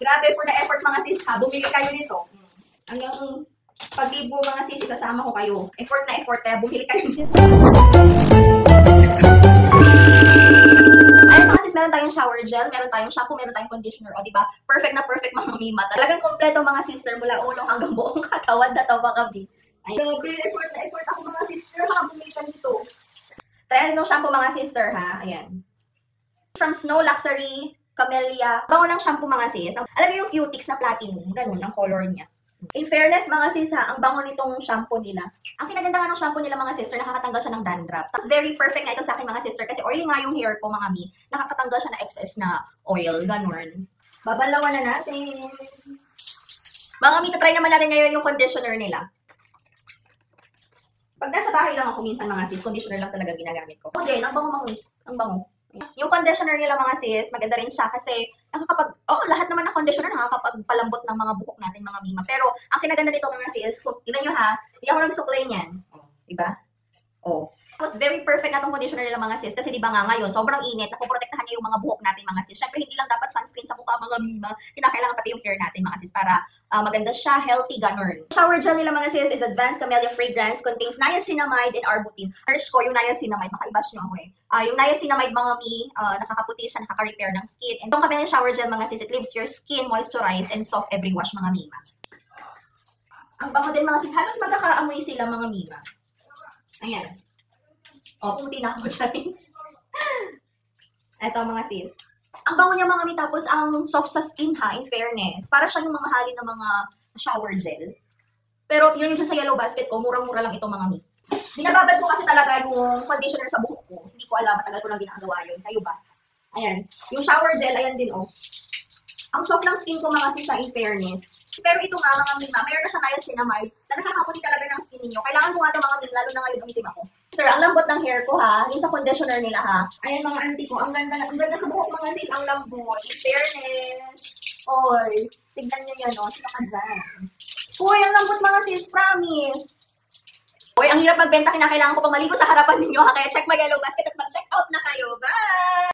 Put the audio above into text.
Grabe for the effort mga sis ha. Bumili kayo nito. Hanggang pag-libo mga sis, isasama ko kayo. Effort na effort kaya bumili kayo nito. Ayun mga sis, meron tayong shower gel, meron tayong shampoo, meron tayong conditioner. O diba? Perfect na perfect mga mima. Talagang kompleto mga sister mula ulo hanggang buong katawan na tawa kami. Ay, grabe, effort na effort ako mga sister ha. Bumili ka nito. Try ng shampoo mga sister ha. Ayan. From Snow Luxury Camellia. Bango ng shampoo mga sis. Alam mo yung Cutix na platinum, ganun ang color niya. In fairness mga sis ha, ang bango nitong shampoo nila. Ang kinagandahan ng shampoo nila mga sister, nakakatanggal siya ng dandruff. Tapos very perfect nga ito sa akin mga sister kasi oily nga yung hair ko mga mi. Nakakatanggal siya ng excess na oil, ganun. Babalawan na natin. Mga mi, try naman natin ngayon yung conditioner nila. Pag nasa bahay lang ako minsan mga sis, conditioner lang talaga ginagamit ko. Okay, ang bango. Ang bango. Yung conditioner nila mga sis, maganda rin siya kasi lahat naman ng conditioner nakakapagpalambot ng mga buhok natin mga mima. Pero ang kinaganda nito mga sis, tignan nyo ha, hindi ako nagsuklay niyan. Diba? Tapos very perfect na itong conditioner nila mga sis kasi diba nga ngayon, sobrang init, napoprotektahan niya yung mga buhok natin mga sis. Siyempre hindi lang dapat sunscreen sa mukha mga mima, kinakailangan pati yung hair natin mga sis para maganda siya, healthy, ganun. Shower gel nila mga sis is Advanced Camellia Fragrance, contains niacinamide and arbutin. Search ko yung niacinamide, makaibas nyo ako eh. Yung niacinamide mga mi, nakakaputi siya, nakaka-repair ng skin. And itong Camellia shower gel mga sis, it leaves your skin moisturized and soft every wash mga mima. Ang bango din mga sis, halos magkakaamoy sila mga mima. Ayan. Puti na ako dyan. Eto mga sis. Ang bango niya mga mi, tapos ang soft sa skin ha, in fairness. Para siya yung mamahalin ng mga shower gel. Pero yun sa yellow basket ko, murang-mura lang ito mga mi. Binababad ko kasi talaga yung conditioner sa buhok ko. Hindi ko alam, matagal ko lang ginagawa yun. Kayo ba? Ayan. Yung shower gel, ayan din oh. Ang soft ng skin ko mga sis in fairness. Pero ito nga mga mima, mayroon na siya niacinamide na nakakaputi talaga ng skin ninyo. Kailangan ko nga ito mga mima, lalo na ngayon umitim ako. Sir, ang lambot ng hair ko ha, yung sa conditioner nila ha. Ayan mga auntie ko, ang ganda sa buhok mga sis, ang lambot. In fairness. Oy, tignan nyo yan o, sino ka dyan. Uy, ang lambot mga sis, promise. Uy, ang hirap magbenta, kinakailangan ko pang maligo sa harapan ninyo ha, kaya check my yellow basket at mag-check out na kayo. Bye!